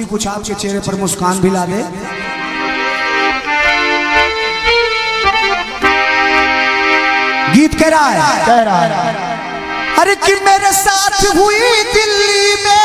भोजपुरी कुछ आपके चेहरे पर मुस्कान भी ला दे। गीत कह रहा है अरे कि मेरे साथ हुई दिल्ली में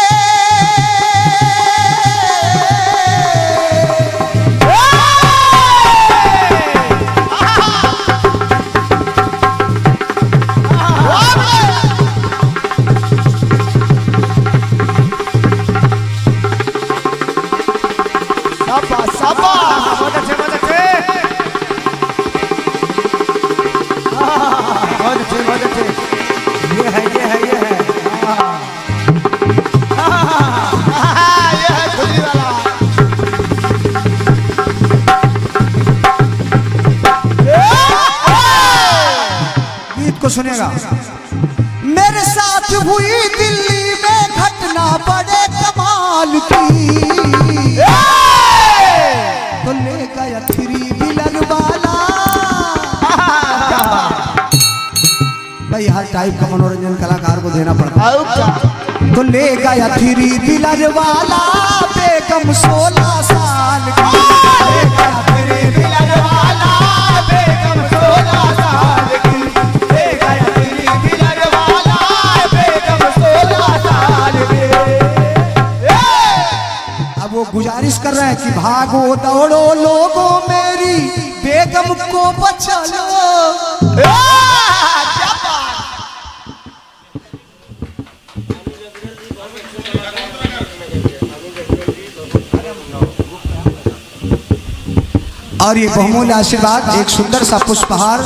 सुनेगा। मेरे साथ हुई दिल्ली में घटना बड़े कमाल की, तो ले गया 3 व्हीलर वाला। भाई हर टाइप का मनोरंजन कलाकार को देना पड़ता है। तो ले गया 3 व्हीलर वाला बेगम 16 साल की। ले गया 3 व्हीलर वाला बेगम 16 साल की। वो गुजारिश कर रहे हैं कि भागो दौड़ो लोगों मेरी बेगम को बचा लो। और ये बहुमूल्य आशीर्वाद एक सुंदर सा पुष्पहार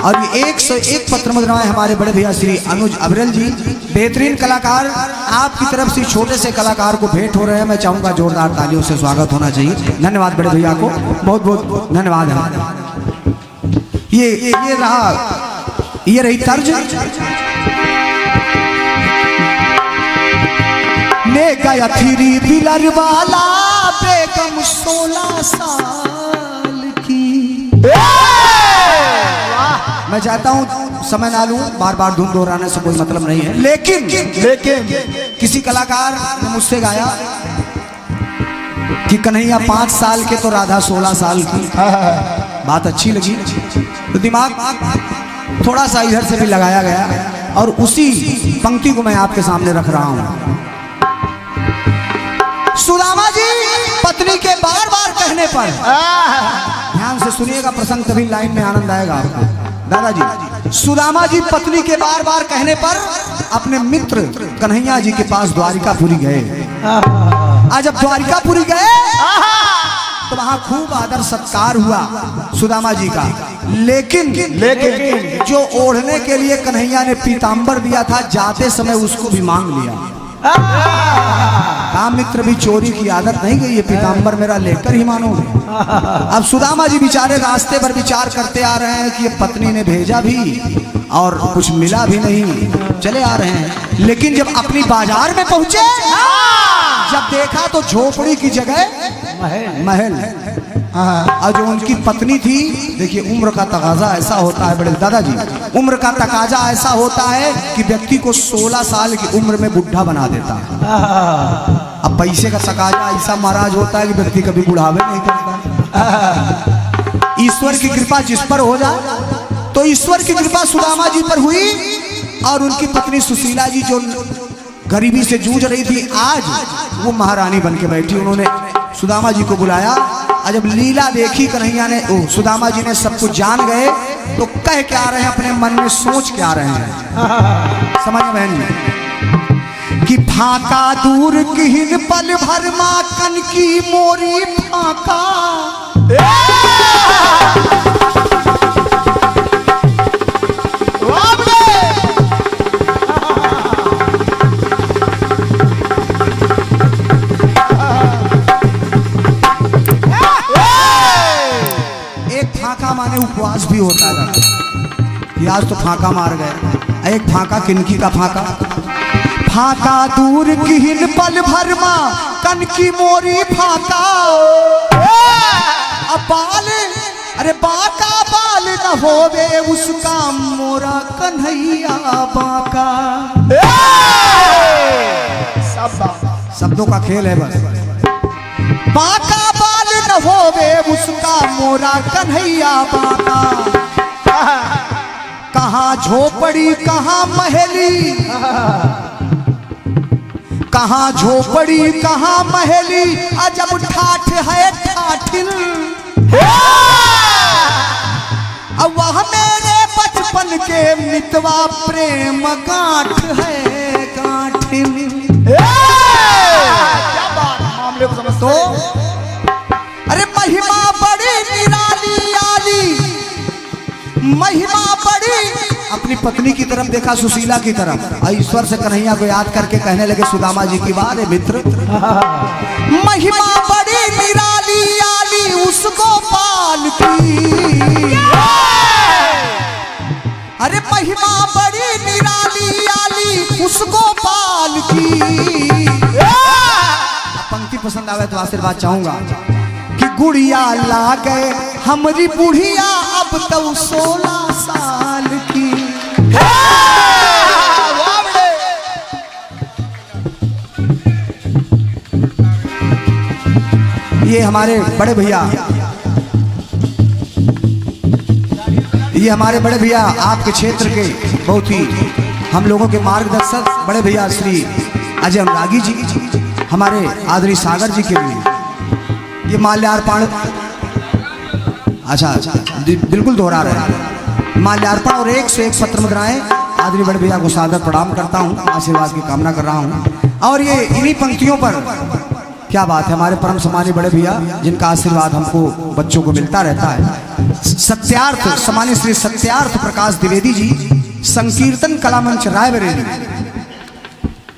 और ये 101 पत्र मुद्राएं हमारे बड़े भैया श्री अनुज अब्रेल जी, बेहतरीन कलाकार, आपकी तरफ से छोटे से कलाकार को भेंट हो रहे हैं। मैं चाहूंगा जोरदार तालियों से स्वागत होना चाहिए। धन्यवाद बड़े भैया को, बहुत बहुत धन्यवाद है। ये रही तर्ज। ले गया 3 व्हीलर वाला बेगम 16 साल की। मैं चाहता हूं समय ना लूं, बार बार धुन दोहराने से कोई मतलब नहीं है, लेकिन किसी कलाकार ने मुझसे गाया कि कन्हैया 5 साल के तो राधा 16 साल की। बात अच्छी लगी तो दिमाग थोड़ा सा इधर से भी लगाया गया और उसी पंक्ति को मैं आपके सामने रख रहा हूं। सुदामा जी पत्नी के बार बार कहने पर, ध्यान से सुनिएगा प्रसंग, तभी लाइन में आनंद आएगा आपको। दादाजी, सुदामा जी पत्नी के बार बार कहने पर अपने मित्र कन्हैया जी के पास द्वारिकापुरी गए। आज जब द्वारिकापुरी गए तो वहां खूब आदर सत्कार हुआ सुदामा जी का, लेकिन जो ओढ़ने के लिए कन्हैया ने पीतांबर दिया था, जाते समय उसको भी मांग लिया। काम मित्र भी चोरी की आदत नहीं गई, ये पीतांबर मेरा लेकर ही मानोगे। अब सुदामा जी बेचारे रास्ते पर विचार करते आ रहे हैं कि ये पत्नी ने भेजा भी और कुछ मिला भी नहीं, चले आ रहे हैं। लेकिन जब अपनी बाजार में पहुंचे, जब देखा तो झोपड़ी की जगह महल। और जो उनकी पत्नी थी, देखिए उम्र का तकाजा ऐसा होता है बड़े दादाजी, उम्र का तकाजा ऐसा होता है कि व्यक्ति को 16 साल की उम्र में बुढ़ा बना देता है। अब पैसे का तकाजा ऐसा महाराज होता है कि व्यक्ति कभी बुढ़ावे नहीं करता। ईश्वर की कृपा जिस पर हो जाए, तो ईश्वर की कृपा सुदामा जी पर हुई और उनकी पत्नी सुशीला जी जो गरीबी से जूझ रही थी, आज वो महारानी बन के बैठी। उन्होंने सुदामा जी को बुलाया और जब लीला देखी कन्हैया ने, सुदामा जी ने सब कुछ जान गए, तो कह क्या रहे हैं अपने मन में, सोच क्या रहे हैं, समझ बहन कि फाका दूर किहिन पल भर माकन की मोरी फाका। माने उपवास भी होता है कि आज तो फाका मार गए। एक फाका किनकी का फाका, फाका दूर किहिन पल भर मां कन की मोरी फाका। अब बाल, अरे बाका बाल न होवे उसका मोरा कन्हैया बाका। शब्दों का खेल है बस। बाका बाल न होवे उसका मोरा कन्हैया बाका। कहाँ झोपड़ी कहाँ महली, कहाँ झोपड़ी कहाँ महली, अजब ठाठ है ठाठिल। अब वह मेरे बचपन के मितवा प्रेम गांठ है गांठिल। क्या बात मामले को समझ तो। अरे महिमा बड़ी निराली आली, महिमा बड़ी। अपनी पत्नी की तरफ देखा, सुशीला की तरफ, ईश्वर से कन्हैया को याद करके कहने लगे सुदामा जी की बात है मित्र। महिमा बड़ी निराली आली उस गोपाल की। अरे महिमा बड़ी निराली आली उस गोपाल की। पंक्ति पसंद आवे तो आशीर्वाद चाहूंगा कि गुड़िया ला गए हमारी बुढ़िया अब तो 16 साल की। ये हमारे बड़े भैया, ये हमारे बड़े भैया आपके क्षेत्र के बहुत ही हम लोगों के मार्गदर्शक बड़े भैया श्री अजय अनुरागी जी, हमारे आदरणीय सागर जी के लिए ये माल्यार्पण। अच्छा बिल्कुल दोहरा रहे हैं माल्यार्पण और 101 पत्र मुद्राएं आदरणीय बड़े भैया को सादर प्रणाम करता हूँ, आशीर्वाद की कामना कर रहा हूँ। और ये इन्हीं पंक्तियों पर क्या बात है, हमारे परम सम्मानीय बड़े भैया जिनका आशीर्वाद हमको बच्चों को मिलता रहता है, सत्यार्थ सम्मानीय श्री सत्यार्थ प्रकाश द्विवेदी जी, संकीर्तन कला मंच रायबरेली।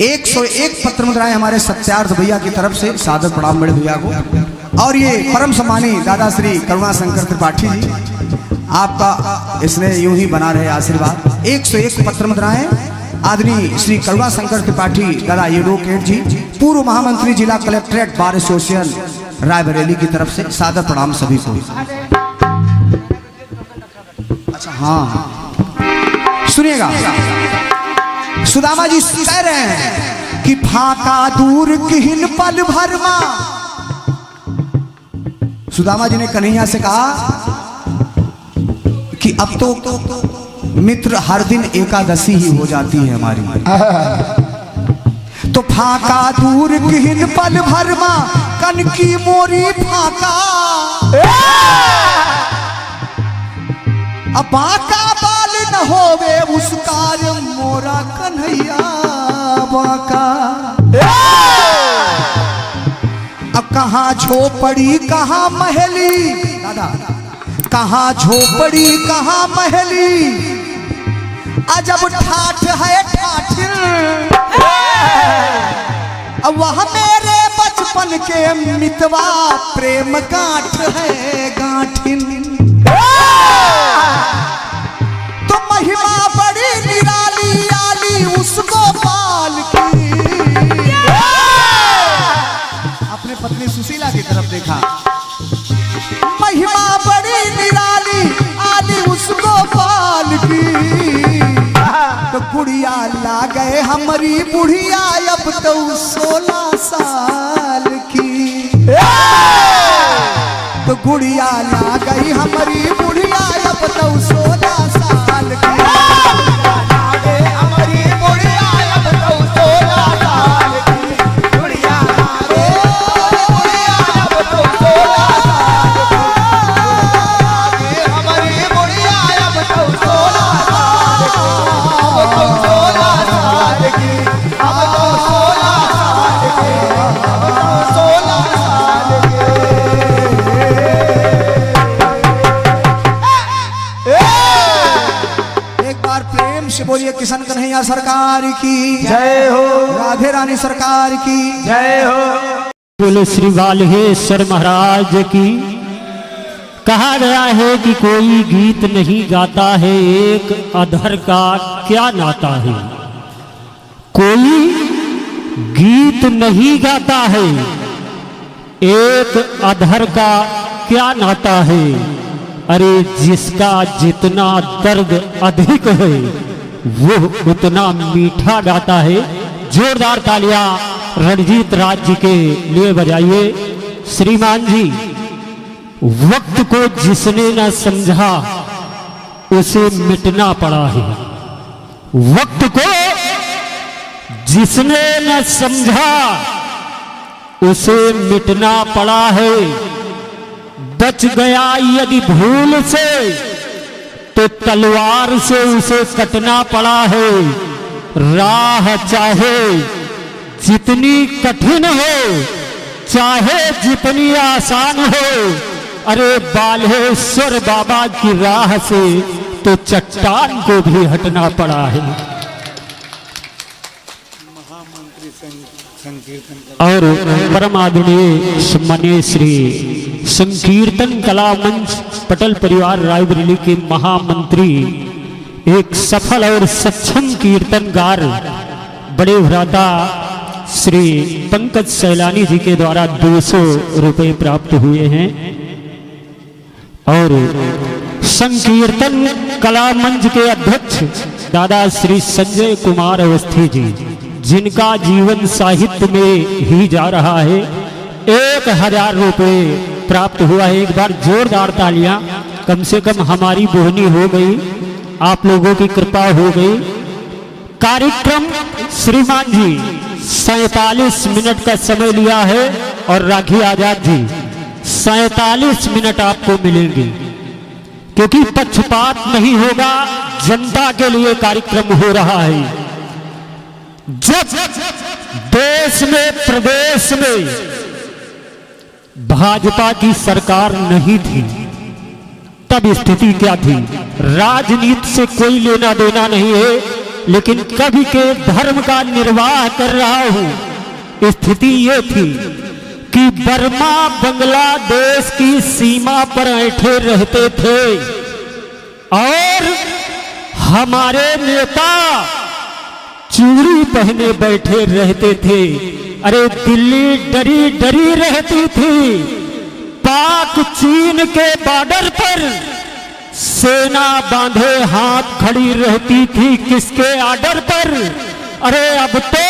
101 पत्र मुद्राएं हमारे सत्यार्थ भैया की तरफ से सादर प्रणाम बड़े भैया को। और ये परम सम्मानीय दादा श्री करुणा शंकर त्रिपाठी जी, आपका इसने यूं ही बना रहे आशीर्वाद। 101 पत्र मुद्राएं आदरणीय श्री करुणा शंकर त्रिपाठी दादा एडवोकेट जी, पूर्व महामंत्री जिला कलेक्ट्रेट बार एसोसिएशन रायबरेली की तरफ से सादर प्रणाम सभी को। अच्छा हाँ सुनिएगा, सुदामा जी कह रहे हैं कि फाका दूर किहिन पल भरमा। सुदामा जी ने कन्हैया से कहा कि अब तो मित्र हर दिन एकादशी ही हो जाती है हमारी। तो फाका दूर किहिन पल भरमा, कन की मोरी फाका। अब बाका बाल न होवे उसका मोरा कन्हैया बाका। अब कहाँ झोपड़ी कहाँ महली, दादा कहाँ झोपड़ी कहाँ महली, अजब ठाठ है ठाठिल। अब वह मेरे बचपन के मितवा प्रेम गांठ है गांठिल। तो महिमा बड़ी निराली आली उस गोपाल की। अपने पत्नी सुशीला की तरफ देखा, महिमा बड़ी निराली आली उस गोपाल की। तो गुड़िया ला गए हमारी बुढ़िया अब तो 16 साल की। तो गुड़िया ला गई हमारी बुढ़िया अब तो 16 साल की। बोलिए किशन कन्हैया सरकार की जय हो, राधे रानी सरकार की जय हो। बोले श्री बालहेश्वर महाराज की। कहा गया है कि कोई गीत नहीं गाता है, एक अधर का क्या नाता है। कोई गीत नहीं गाता है, एक अधर का क्या नाता है। अरे जिसका जितना दर्द अधिक है वो उतना मीठा गाता है। जोरदार तालियां रणजीत राज जी के लिए बजाइए। श्रीमान जी, वक्त को जिसने न समझा उसे मिटना पड़ा है। वक्त को जिसने न समझा उसे मिटना पड़ा है। बच गया यदि भूल से तो तलवार से उसे कटना पड़ा है। राह चाहे जितनी कठिन हो, चाहे जितनी आसान हो, अरे बाल्हेश्वर बाबा की राह से तो चट्टान को भी हटना पड़ा है। और परम आदरणीय सम्मानीय श्री संकीर्तन कला मंच पटल परिवार रायबरेली के महामंत्री, एक सफल और सक्षम कीर्तनकार बड़े भ्राता श्री पंकज सैलानी जी के द्वारा 200 रुपये प्राप्त हुए हैं। और संकीर्तन कला मंच के अध्यक्ष दादा श्री संजय कुमार अवस्थी जी, जिनका जीवन साहित्य में ही जा रहा है, 1000 रुपये प्राप्त हुआ है। एक बार जोरदार तालियां, कम से कम हमारी बोहनी हो गई, आप लोगों की कृपा हो गई। कार्यक्रम श्रीमान जी 47 मिनट का समय लिया है और राखी आजाद जी 47 मिनट आपको मिलेंगे, क्योंकि पक्षपात नहीं होगा, जनता के लिए कार्यक्रम हो रहा है। जब देश में प्रदेश में भाजपा की सरकार नहीं थी, तब स्थिति क्या थी? राजनीति से कोई लेना देना नहीं है, लेकिन कभी के धर्म का निर्वाह कर रहा हूं। स्थिति ये थी कि बर्मा बांग्लादेश की सीमा पर ऐंठे रहते थे और हमारे नेता चूड़ी पहने बैठे रहते थे। अरे दिल्ली डरी डरी रहती थी। पाक चीन के बॉर्डर पर सेना बांधे हाथ खड़ी रहती थी, किसके आर्डर पर? अरे अब तो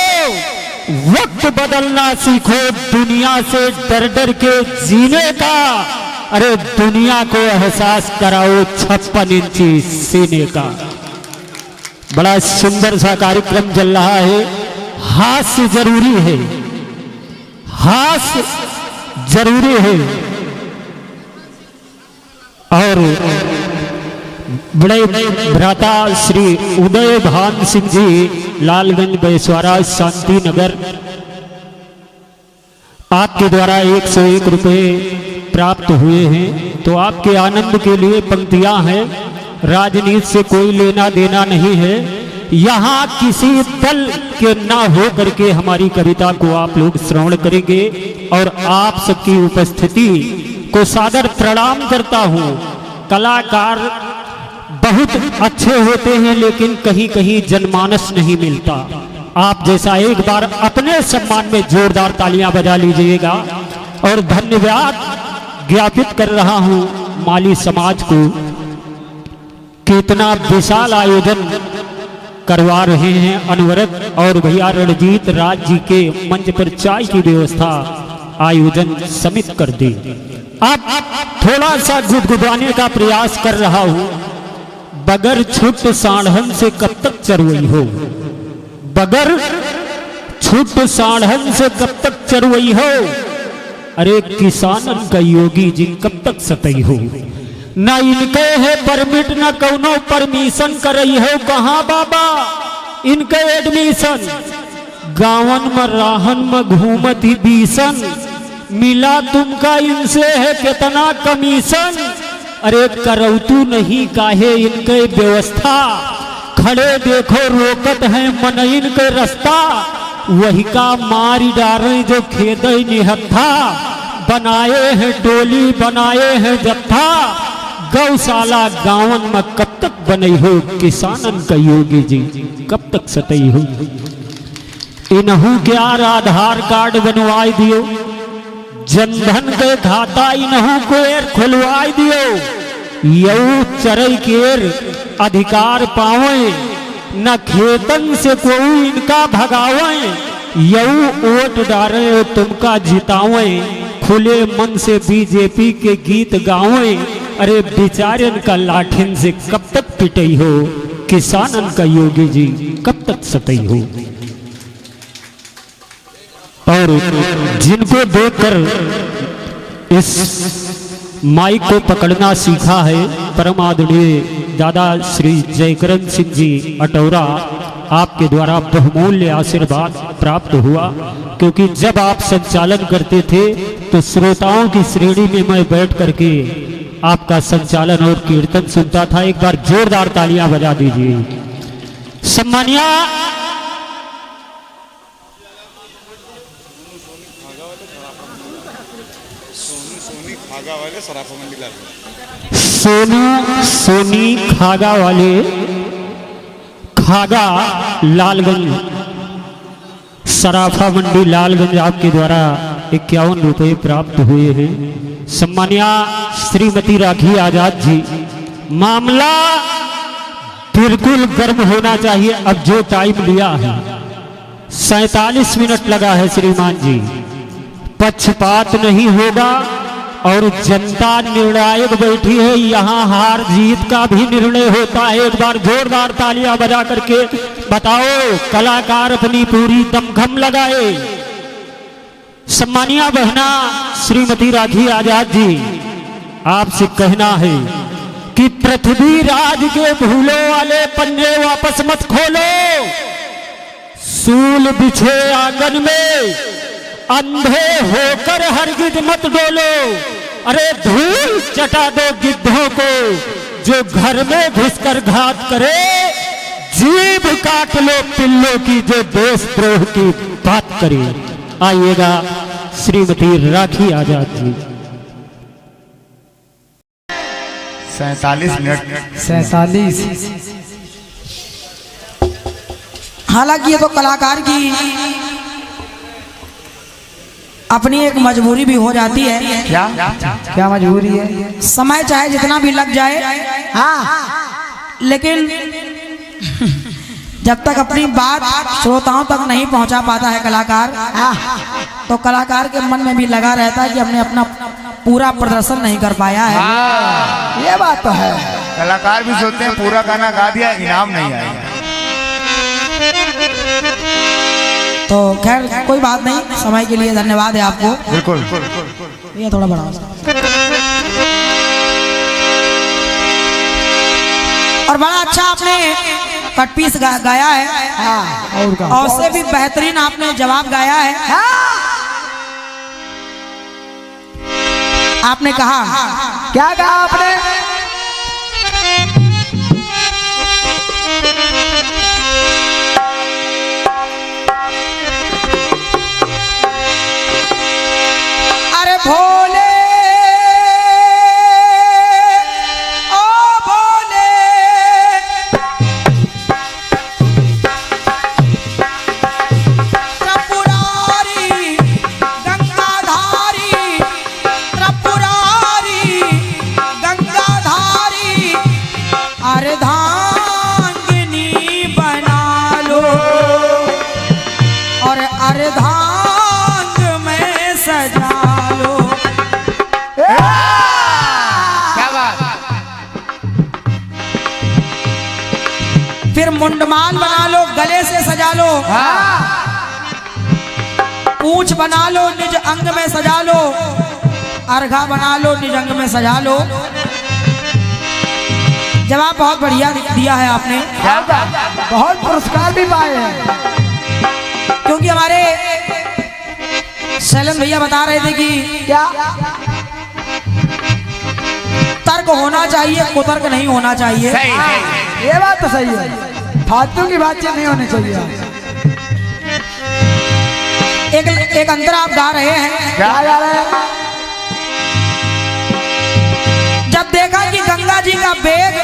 वक्त बदलना सीखो, दुनिया से डर डर के जीने का। अरे दुनिया को एहसास कराओ 56 इंची सीने का। बड़ा सुंदर सा कार्यक्रम चल रहा है। हास्य जरूरी है, हास्य जरूरी है। और बड़े भ्राता श्री उदय भान सिंह जी लालगंज बैसवारा शांति नगर, आपके द्वारा 101 रुपये प्राप्त हुए हैं। तो आपके आनंद के लिए पंक्तियां हैं। राजनीति से कोई लेना देना नहीं है। यहाँ किसी दल के ना हो करके हमारी कविता को आप लोग श्रवण करेंगे और आप सबकी उपस्थिति को सादर प्रणाम करता हूँ। कलाकार बहुत अच्छे होते हैं, लेकिन कहीं कहीं जनमानस नहीं मिलता। आप जैसा एक बार अपने सम्मान में जोरदार तालियां बजा लीजिएगा। और धन्यवाद ज्ञापित कर रहा हूं माली समाज को, कितना विशाल आयोजन करवा रहे हैं। अनवरत और भैया रणजीत राज जी के मंच पर चाय की व्यवस्था आयोजन समित कर दी। अब थोड़ा सा गुदगुदाने का प्रयास कर रहा हूं। बगर छुट साढ़न से कब तक चरवई हो, बगर छुट साढ़न से कब तक चरवई हो। अरे किसानन का योगी जी कब तक सतई हो। न इनके है परमिट न कौनो परमिशन करई हो। कहाँ बाबा इनके एडमिशन? गावन में राहन में घूमत ही बीसन, मिला तुमका इनसे है कितना कमीशन। अरे करौतू नहीं काहे इनके व्यवस्था, खड़े देखो रोकत है मन इनके रास्ता। वही का मारी डारे जो खेद निहत्था, बनाए हैं टोली बनाए हैं जत्था। गौशाला गावन में कब तक बनई हो, किसानन का योगी जी कब तक सतई हो। इनहू के आधार कार्ड बनवाई दियो, जनधन के खाता इनहू को खुलवाई दियो। यऊ चरई केर अधिकार पावे, न खेतन से कोई इनका भगावे। यऊ वोट डारे तुमका जितावे, खुले मन से बीजेपी के गीत गाओए, अरे बेचारन का लाठिन से कब तक पिटई हो, किसानन का योगी जी कब तक सतई हो। और जिनको देखकर इस माइक को पकड़ना सीखा है परम आदरणीय दादा श्री जयकरण सिंह जी अटौरा, आपके द्वारा बहुमूल्य आशीर्वाद प्राप्त हुआ। क्योंकि जब आप संचालन करते थे तो श्रोताओं की श्रेणी में मैं बैठ करके आपका संचालन और कीर्तन सुनता था। एक बार जोरदार तालियां बजा दीजिए। सम्मानिया सोनी खागा वाले खागा लालगंज सराफा मंडी लालगंज आपके द्वारा 51 रुपये प्राप्त हुए हैं। सम्मानिया श्रीमती राखी आजाद जी, मामला बिल्कुल गर्म होना चाहिए। अब जो टाइम लिया है 47 मिनट लगा है श्रीमान जी, पक्षपात नहीं होगा और जनता निर्णायक बैठी है, यहाँ हार जीत का भी निर्णय होता है। एक बार जोरदार तालियां बजा करके बताओ, कलाकार अपनी पूरी दमखम लगाए। सम्मानिया बहना श्रीमती राखी आजाद जी, आपसे कहना है कि पृथ्वी राज के भूलों वाले पन्ने वापस मत खोलो, सूल बिछे आंगन में अंधे होकर हरगिज मत डोलो। अरे धूल चटा दो गिद्धों को जो घर में घुसकर घात करे, जीभ काट लो पिल्लों की जो देशद्रोह की बात करे। आइएगा श्रीमती राखी आजाद जी। 47 मिनट 47। हालांकि ये तो कलाकार की अपनी एक मजबूरी भी हो जाती है। क्या मजबूरी है? समय चाहे जितना भी लग जाए, हाँ, लेकिन जब तक अपनी बात श्रोताओं तक नहीं पहुंचा पाता है कलाकार, तो कलाकार के मन में भी लगा रहता है कि हमने अपना पूरा प्रदर्शन नहीं कर पाया है। ये बात तो है। कलाकार भी सोचते हैं पूरा गाना गा दिया, इनाम नहीं आएगा। तो खैर कोई बात नहीं, समय के लिए धन्यवाद है आपको। बिल्कुल। ये थोड़ा बड़ा और बड़ा अच्छा आपने कट पीस गाया है, हाँ, और उससे भी बेहतरीन आपने जवाब गाया है। आपने कहा, क्या कहा आपने? अरे भोले ओ भोले, त्रिपुरारी गंगाधारी, त्रिपुरारी गंगाधारी, अर्धांगिनी बना लो और अर्धांग में सजा लो। क्या बात? फिर मुंडमाल बना लो, गले से सजा लो, पूंछ बना लो, निज अंग में सजा लो, अर्घा बना लो, निज अंग में सजा लो। जवाब बहुत बढ़िया दिया है आपने, बहुत पुरस्कार भी पाए हैं। क्योंकि हमारे शैलन भैया बता रहे थे कि क्या तर्क होना चाहिए, कुतर्क नहीं होना चाहिए। ये बात तो सही है, फालतू की बातचीत नहीं होनी चाहिए। एक अंतर आप गा रहे हैं। क्या गा रहे हैं? जब देखा कि गंगा जी का बेग,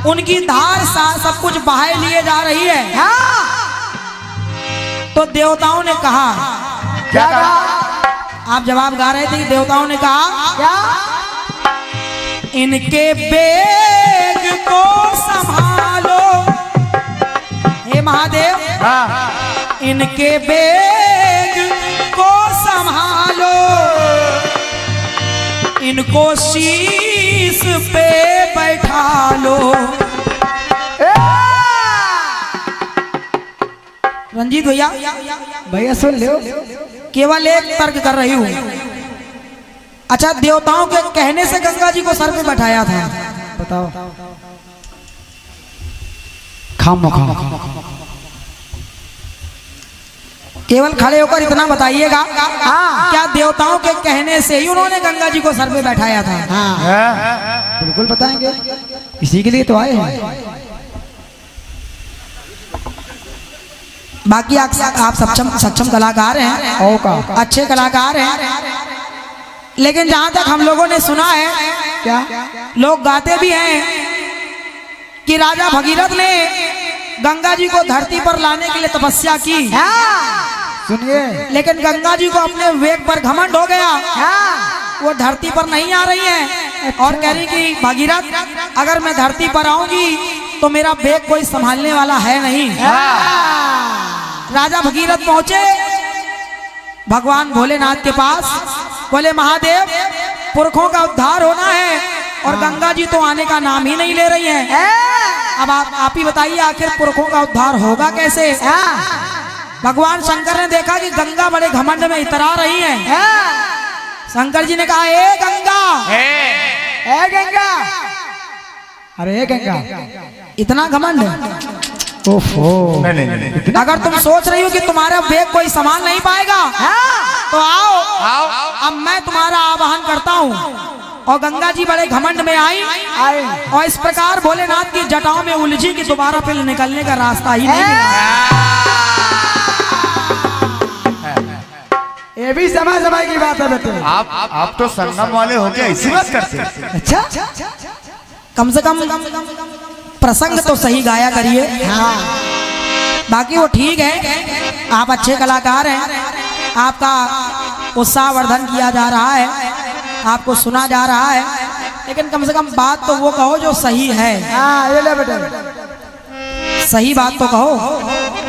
उनकी धार सब कुछ बहाए लिए जा रही है, तो देवताओं ने कहा, क्या कहा? आप जवाब गा रहे थे कि देवताओं ने कहा, क्या? इनके बेग को संभालो हे महादेव, इनके बेग को संभालो। इनको शीश पे बैठा लो। रंजीत भैया भैया सुन लो, केवल एक तर्क कर रही हूँ। अच्छा, देवताओं के कहने से गंगा जी को सर पे बैठाया था, बताओ। खामो खामो केवल खड़े होकर इतना बताइएगा, क्या देवताओं के कहने से ही उन्होंने गंगा जी को सर पे बैठाया था? हाँ, बिल्कुल बताएंगे, इसी के लिए तो आए हैं। बाकी आप सक्षम कलाकार हैं, अच्छे कलाकार हैं, लेकिन जहां तक हम लोगों ने सुना है, क्या लोग गाते भी हैं कि राजा भगीरथ ने गंगा जी को धरती पर लाने के लिए तपस्या की, सुनिए, लेकिन गंगा जी को अपने वेग पर घमंड हो गया, वो धरती पर नहीं आ रही हैं और कह रही कि भगीरथ अगर मैं धरती पर आऊंगी तो मेरा वेग कोई संभालने वाला है नहीं। राजा भगीरथ पहुंचे भगवान भोलेनाथ के पास, बोले महादेव पुरखों का उद्धार होना है और गंगा जी तो आने का नाम ही नहीं ले रही हैं। अब आप ही बताइए आखिर पुरखों का उद्धार होगा कैसे? भगवान शंकर ने देखा कि गंगा बड़े घमंड में इतरा रही है। शंकर जी ने कहा, ए गंगा, ए गंगा, अरे ए गंगा, इतना घमंड? ओफो, नहीं। अगर तुम सोच रही हो कि तुम्हारा वेग कोई संभाल नहीं पाएगा, तो आओ, अब मैं तुम्हारा आवाहन करता हूँ। और गंगा जी बड़े घमंड में आई और इस प्रकार भोलेनाथ की जटाओं में उलझी कि दोबारा फिर निकलने का रास्ता ही नहीं मिला। ये भी समय की बात है बेटे। आप तो संगम वाले हो गए, इसी बात करते हैं। अच्छा, कम से कम प्रसंग तो सही गाया करिए। बाकी वो ठीक है, आप अच्छे कलाकार हैं, आपका उत्साहवर्धन किया जा रहा है, आपको सुना जा रहा है, लेकिन कम से कम बात तो वो कहो जो सही है। ये ले बेटे, सही बात तो कहो।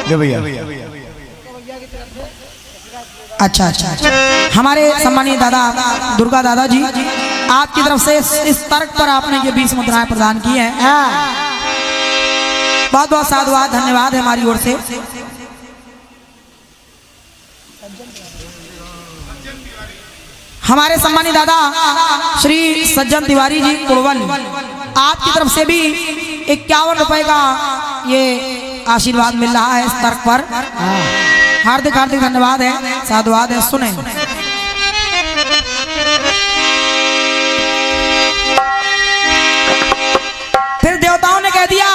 ले भैया। अच्छा, हमारे सम्मानीय दादा दुर्गा दादा जी, आपकी तरफ से इस तर्क पर आपने ये 20 मुद्राएं प्रदान की हैं। बहुत बहुत साधुवाद, धन्यवाद है हमारी ओर से। हमारे सम्मानित दादा श्री सज्जन तिवारी जी कुड़वल, आपकी तरफ से भी 51 रुपए का ये आशीर्वाद मिल रहा है इस तर्क पर। हार्दिक हार्दिक धन्यवाद है, साधुवाद है। सुने, फिर देवताओं ने कह दिया,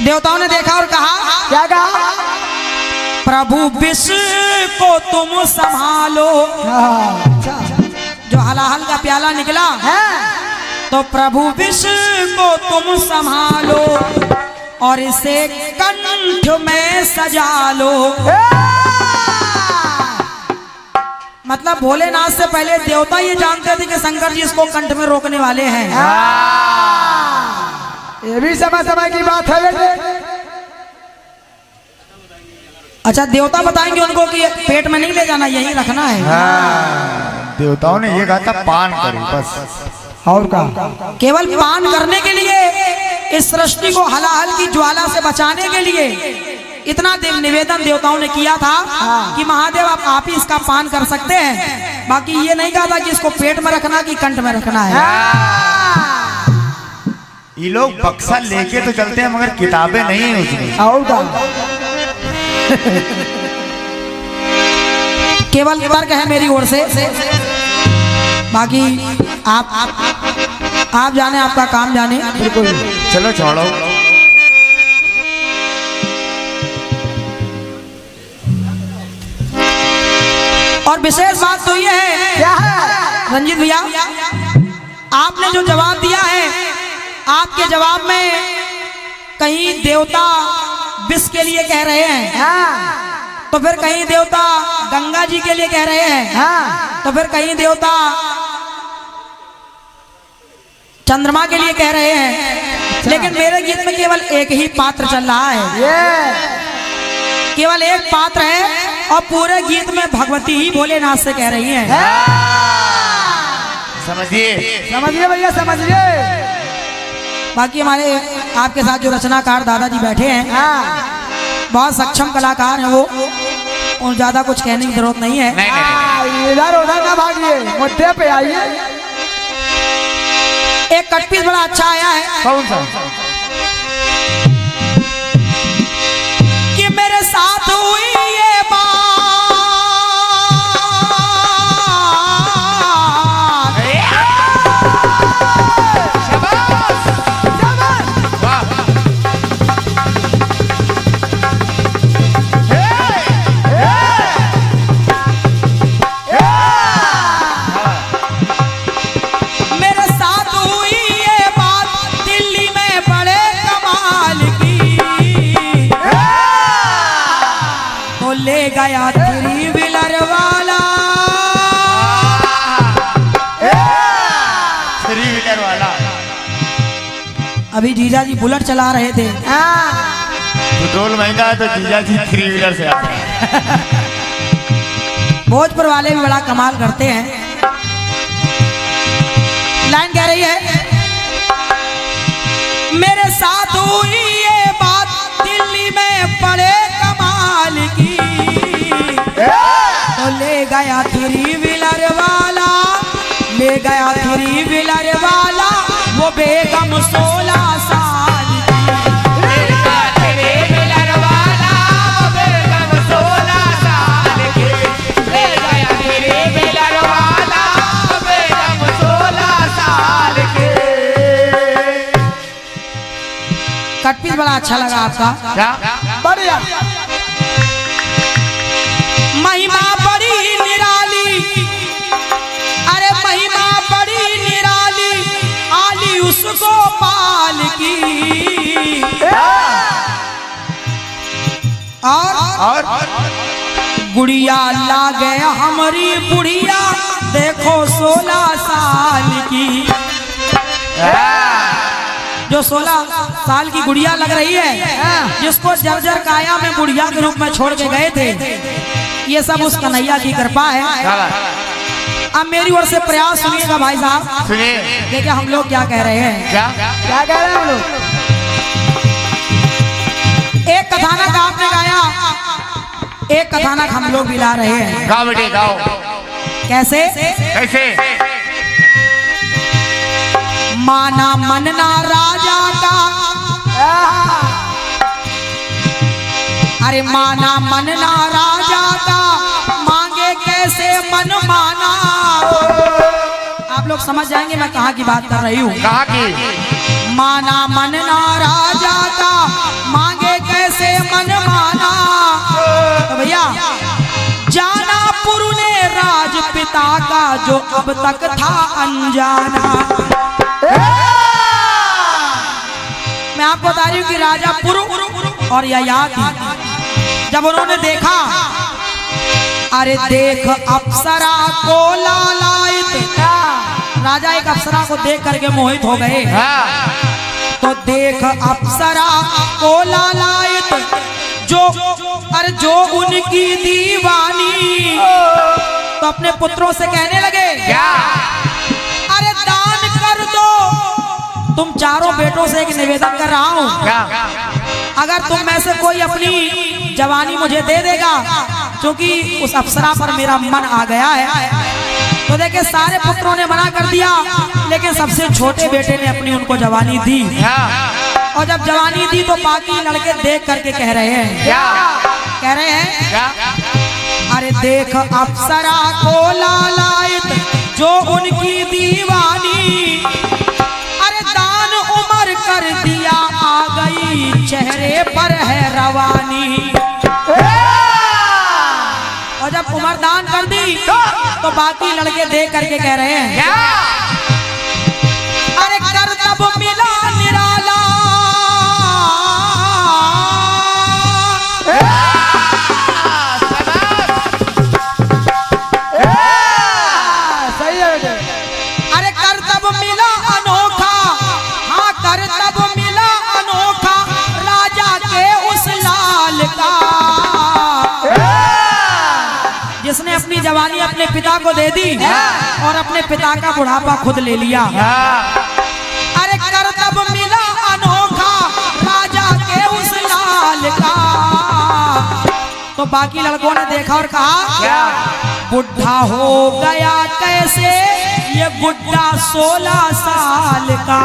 देवताओं ने देखा और कहा, क्या कहा? प्रभु विश्व को तुम संभालो। जो हलाहल का प्याला निकला तो प्रभु विश्व को तुम संभालो और इसे कंठ में सजा लो। मतलब भोलेनाथ से पहले देवता ये जानते थे कि शंकर जी इसको कंठ में रोकने वाले हैं। ये भी समय की बात है बेटे। अच्छा, देवता बताएंगे उनको कि पेट में नहीं ले जाना, यही रखना है। देवताओं ने ये कहा था पान करो बस, और का केवल पान करने के लिए, इस सृष्टि को हलाहल की ज्वाला से बचाने के लिए इतना निवेदन देवताओं ने किया था कि महादेव आप ही इसका पान कर सकते हैं। बाकी ये नहीं कहा था कि इसको पेट में रखना कि कंठ में रखना है। ये लोग बक्सा लेके तो चलते हैं मगर किताबें नहीं है उसमें। और का केवल तर्क है मेरी ओर से। बाकी आप जाने, आपका काम जाने। बिल्कुल, चलो छोड़ो। और विशेष बात तो ये है, क्या है रंजीत भैया, आपने जो जवाब दिया है, आपके जवाब में कहीं देवता विष के लिए कह रहे हैं, तो फिर कहीं देवता गंगा जी के लिए कह रहे हैं, तो फिर कहीं देवता चंद्रमा के लिए कह रहे हैं। लेकिन मेरे गीत में केवल एक ही पात्र चल रहा है। केवल एक पात्र है और पूरे गीत में भगवती ही भोलेनाथ से कह रही हैं। समझिए भैया समझिए। बाकी हमारे आपके साथ जो रचनाकार दादाजी बैठे हैं बहुत सक्षम कलाकार हैं वो, और ज्यादा कुछ कहने की जरूरत नहीं है। इधर उधर ना भागिए, मुद्दे पे आइए। एक कटपीस बड़ा अच्छा आया है। कौन सा? कि मेरे साथ हुई ये बात, मेरे साथ हुई ये बात दिल्ली में बड़े कमाल की, तो ले गया थ्री व्हीलर वाला। अभी जीजा जी बुलेट चला रहे थे। पेट्रोल महंगा है तो जीजा जी 3 व्हीलर से आते हैं। भोजपुर वाले भी बड़ा कमाल करते हैं। लाइन कह रही है, मेरे साथ हुई ये बात दिल्ली में बड़े कमाल की, तो ले गया 3 व्हीलर वाला, ले गया 3 व्हीलर वाला, वो बेगम 16 साल की। ले गया 3 व्हीलर वाला, वो बेगम 16 साल की। ले गया 3 व्हीलर वाला, वो बेगम 16 साल की। कटपीस बड़ा अच्छा लगा आपका। क्या? बढ़िया। महिमा बड़ी निराली, अरे महिमा बड़ी निराली, आली उसको पाल की। और गुड़िया ला गया हमारी बुढ़िया, देखो 16 साल की। जो 16 साल की गुड़िया लग रही है, जिसको जर्जर काया में बुढ़िया के रूप में छोड़ के गए थे, ये सब उस कन्हैया की कृपा है। अब मेरी ओर से प्रयास सुनिएगा भाई साहब। सुनिए। देखिए हम लोग क्या कह रहे हैं। क्या? क्या कह रहे हैं हम लोग? एक कथानक आपने गाया, एक कथानक हम लोग भी ला रहे हैं। गाओ बेटे गाओ। कैसे? कैसे? माना मनना राजा का, अरे माना मनना राजा का, मांगे कैसे मन माना। आप लोग समझ जाएंगे मैं कहाँ की बात कर रही हूँ। कहाँ की? माना मनना राजा का, मांगे कैसे मन माना। तो भैया जाना पुरु ने राजपिता का, जो अब तक था अनजाना। मैं आपको बता रही हूँ कि राजा पुरु और ययाति जब उन्होंने देखा, अरे देख अप्सरा को लालायित, राजा एक अप्सरा को देख करके मोहित हो गए। तो देख अप्सरा को लालायित, जो अरे जो उनकी दीवानी, तो अपने पुत्रों से कहने लगे क्या? अरे दान कर दो। तुम चारों बेटों से एक निवेदन कर रहा हूँ, क्या? अगर तुम में से कोई अपनी जवानी मुझे दे देगा, क्योंकि उस अप्सरा पर मेरा मन आ गया है। तो देखिए सारे पुत्रों ने मना कर दिया, लेकिन सबसे छोटे बेटे ने अपनी उनको जवानी दी। और जब जवानी दी तो बाकी लड़के देख करके कह रहे हैं क्या? कह रहे हैं क्या? अरे देख अप्सरा को लालायित, जो उनकी दीवानी, अरे दान उमर कर दिया, आ गई चेहरे पर है रवानी। और जब उमर दान कर दी तो बाकी लड़के देख करके कह रहे हैं क्या? अरे कर तब मिला निराला, सही है बेटे। अरे कर तब मिला अनोखा, हाँ कर तब मिला अनोखा, राजा के उस लाल का। जवानी अपने पिता को दे दी और अपने पिता का बुढ़ापा खुद ले लिया। अरे करतब मिला अनोखा राजा के उस लाल का। तो बाकी लड़कों ने देखा और कहा बुढ़ा हो गया कैसे ये बुढ़ा 16 साल का।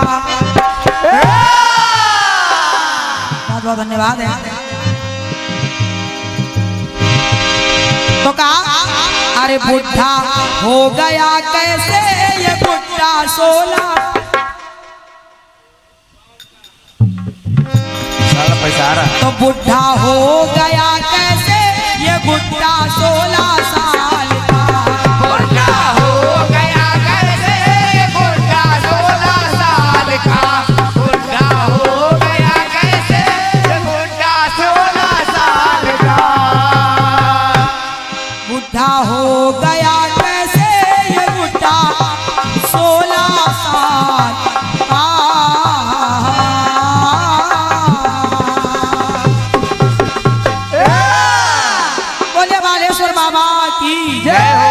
बहुत बहुत धन्यवाद है। तो कहा अरे बुढ़ा हो गया कैसे ये बुढ़ा 16। सारा पैसा आ रहा। तो बुढ़ा हो गया कैसे ये बुढ़ा 16 साल का। बुढ़ा हो गया कैसे बुढ़ा 16 साल का। बुढ़ा हो गया कैसे बुढ़ा 16 साल का। बुढ़ा हो गया कैसे ये बुढ़ा 16 साल का। बोले बालेश्वर बाबा की जय हो।